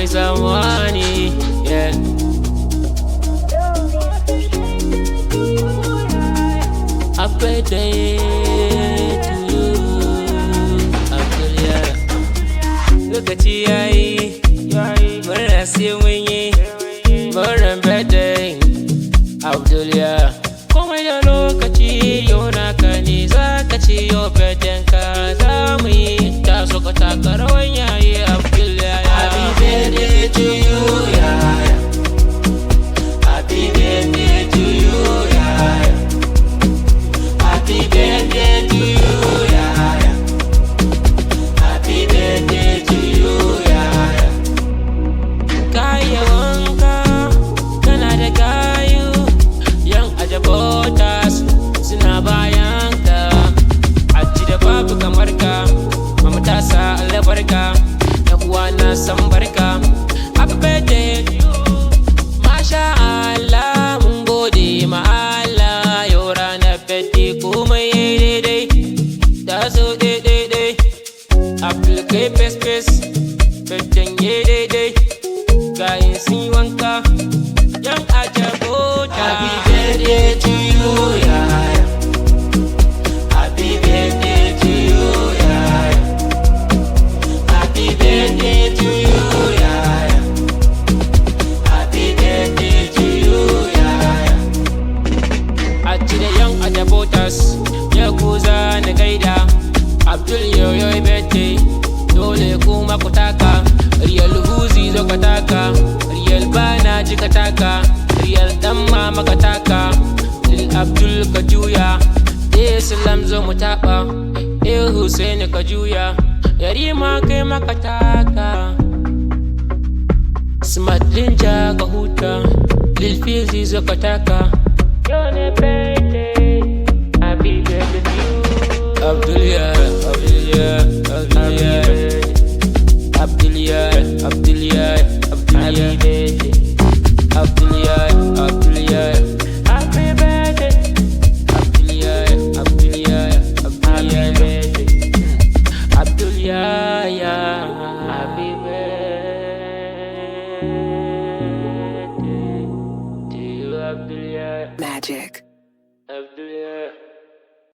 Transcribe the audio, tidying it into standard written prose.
mai zamani, yeah. Happy birthday to you, Abdul, yeah. Lokaci yayi, murna sai mun yi, murnar birthday, Abdul, yeah. Komai da lokaci yau naka ne, zaka ci yau birthday ka za mu yi, taso ka taka rawan yayi, Abdul, yeah. Happy birthday to you, yeah. Happy birthday to you, yeah. Happy birthday to you, yeah. Happy birthday to you, yeah. Kaya wanka, kana da gayu, yan ajabotas suna bayan ka. Aji da babu kamar ka, mama ta sa albarka, yan uwa na san barka. Happy birthday to you, masha Allah, mun gode ma Allah, yau ranar birthday komai yayi daidai, ta zo daidai. Abdul kai fes, birthday yayi daidai, gayin sun yi wanka, yan ajabotas. Happy birthday to you, yeah. Happy birthday to you, yeah. Happy birthday to you, yeah. Happy birthday to you, yeah. Aji da yan ajabotas, ya ku za na gaida. Abdul yoyoyi birthday, dole kuma ku taka. Real Huzi zo ka taka, Real Bana ji ka taka, Real dan mama ka taka, Lil Abdul ka juya, Islam zo mu taɓa, Hussein ka juya, Yarima kai maka taka. Smart Ninja ka huta, Lil Fizzy zo ka taka. Yau ne